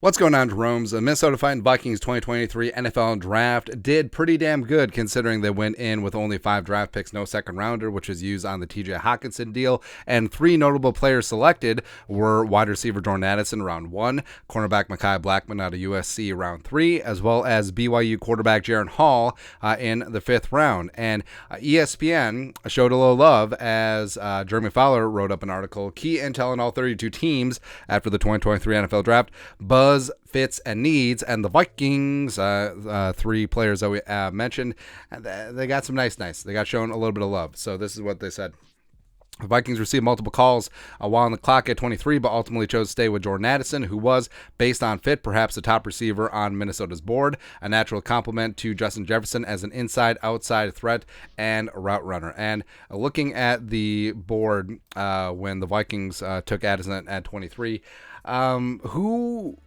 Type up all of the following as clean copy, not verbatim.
What's going on, Jerome's? The Minnesota Fighting Vikings 2023 NFL Draft did pretty damn good considering they went in with only 5 draft picks, no second rounder, which was used on the TJ Hockenson deal. And 3 notable players selected were wide receiver Jordan Addison, round 1, cornerback Mekhi Blackmon out of USC, round 3, as well as BYU quarterback Jaren Hall in the 5th round. And ESPN showed a little love as Jeremy Fowler wrote up an article, Key Intel on all 32 teams after the 2023 NFL Draft, buzz, fits, and needs, and the Vikings, 3 players that we mentioned, they got some nice. They got shown a little bit of love. So this is what they said. The Vikings received multiple calls while on the clock at 23, but ultimately chose to stay with Jordan Addison, who was, based on fit, perhaps the top receiver on Minnesota's board, a natural complement to Justin Jefferson as an inside-outside threat and route runner. And looking at the board when the Vikings took Addison at 23, who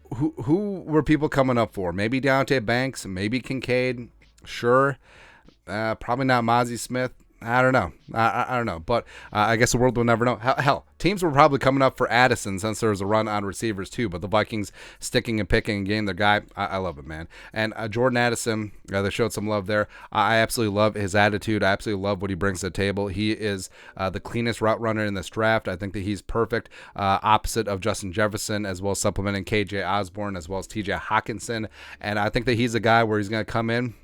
were people coming up for? Maybe Deontay Banks, maybe Kincaid, sure. Probably not Mozzie Smith. I don't know. I don't know. But I guess the world will never know. Hell, teams were probably coming up for Addison since there was a run on receivers too. But the Vikings sticking and picking and getting their guy, I love it, man. And Jordan Addison, they showed some love there. I absolutely love his attitude. I absolutely love what he brings to the table. He is the cleanest route runner in this draft. I think that he's perfect, opposite of Justin Jefferson, as well as supplementing KJ Osborne, as well as TJ Hockenson. And I think that he's a guy where he's going to come in,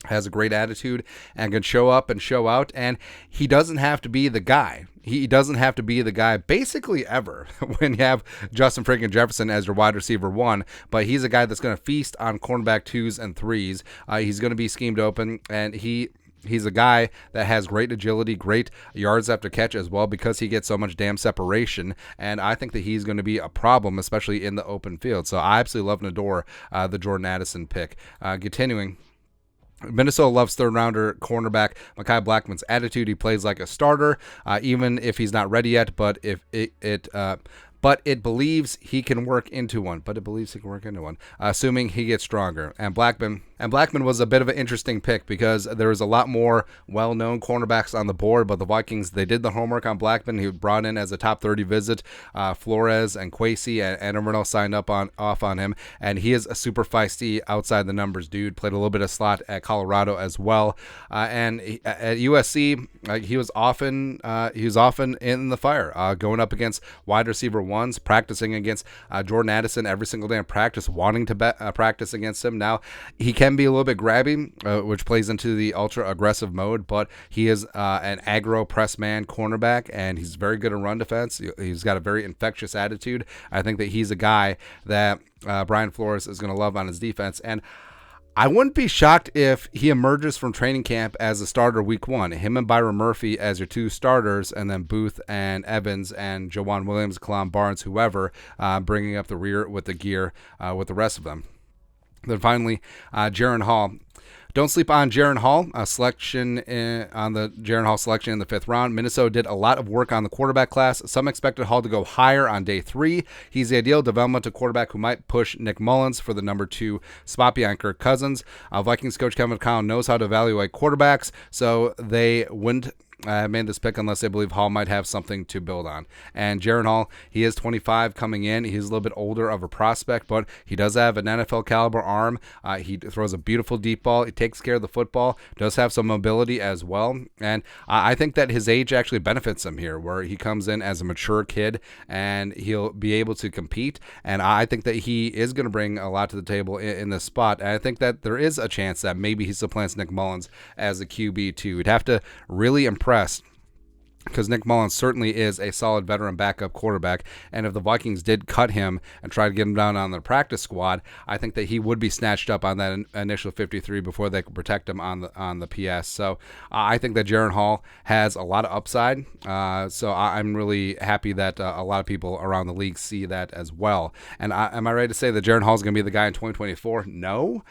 has a great attitude, and can show up and show out, and he doesn't have to be the guy. He doesn't have to be the guy basically ever when you have Justin freaking Jefferson as your wide receiver 1, but he's a guy that's going to feast on cornerback 2s and 3s. He's going to be schemed open, and he's a guy that has great agility, great yards after catch as well, because he gets so much damn separation, and I think that he's going to be a problem, especially in the open field. So I absolutely love and adore the Jordan Addison pick. Continuing, Minnesota loves third-rounder cornerback Mekhi Blackmon's attitude. He plays like a starter, even if he's not ready yet. But it believes he can work into one. Assuming he gets stronger. And Blackmon was a bit of an interesting pick because there was a lot more well-known cornerbacks on the board, but the Vikings, they did the homework on Blackmon. He was brought in as a top 30 visit. Flores and Kwesi and everyone else signed off on him, and he is a super feisty outside the numbers dude. Played a little bit of slot at Colorado as well, and at USC he was often in the fire, going up against wide receiver 1s, practicing against Jordan Addison every single day in practice, wanting to practice against him. Now he can be a little bit grabby, which plays into the ultra aggressive mode, but he is an aggro press man cornerback, and he's very good in run defense. He's got a very infectious attitude. I think that he's a guy that Brian Flores is going to love on his defense, and I wouldn't be shocked if he emerges from training camp as a starter week 1. Him and Byron Murphy as your 2 starters, and then Booth and Evans and Jawan Williams, Kalam Barnes, whoever, bringing up the rear with the gear with the rest of them. Then finally, Jaren Hall. Don't sleep on Jaren Hall, on the Jaren Hall selection in the 5th round. Minnesota did a lot of work on the quarterback class. Some expected Hall to go higher on day 3. He's the ideal developmental quarterback who might push Nick Mullins for the number 2 spot behind Kirk Cousins. Vikings coach Kevin McConnell knows how to evaluate quarterbacks, so they wouldn't made this pick unless they believe Hall might have something to build on. And Jaren Hall, he is 25 coming in. He's a little bit older of a prospect, but he does have an NFL caliber arm. He throws a beautiful deep ball. He takes care of the football, does have some mobility as well. And I think that his age actually benefits him here, where he comes in as a mature kid and he'll be able to compete. And I think that he is going to bring a lot to the table in this spot. And I think that there is a chance that maybe he supplants Nick Mullins as a QB2. He'd have to really impress, because Nick Mullins certainly is a solid veteran backup quarterback, and if the Vikings did cut him and try to get him down on the practice squad, I think that he would be snatched up on that initial 53 before they could protect him on the PS. So I think that Jaren Hall has a lot of upside. So I'm really happy that a lot of people around the league see that as well. And am I ready to say that Jaren Hall is going to be the guy in 2024? No,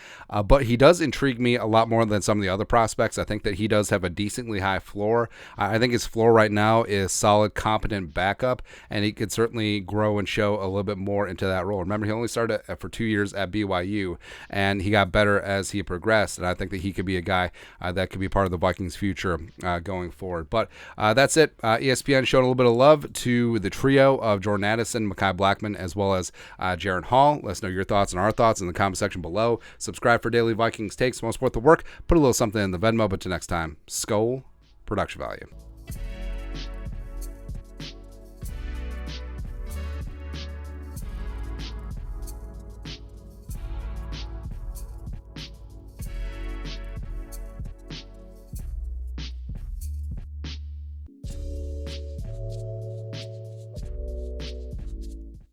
but he does intrigue me a lot more than some of the other prospects. I think that he does have a decently high floor. I think his floor right right now is solid, competent backup, and he could certainly grow and show a little bit more into that role. Remember, he only started for 2 years at BYU, and he got better as he progressed, and I think that he could be a guy that could be part of the Vikings' future going forward. But that's it. ESPN showed a little bit of love to the trio of Jordan Addison, Mekhi Blackmon, as well as Jaren Hall. Let us know your thoughts and our thoughts in the comment section below. Subscribe for daily Vikings takes. Want to support the work? Put a little something in the Venmo. But till next time, Skol, production value.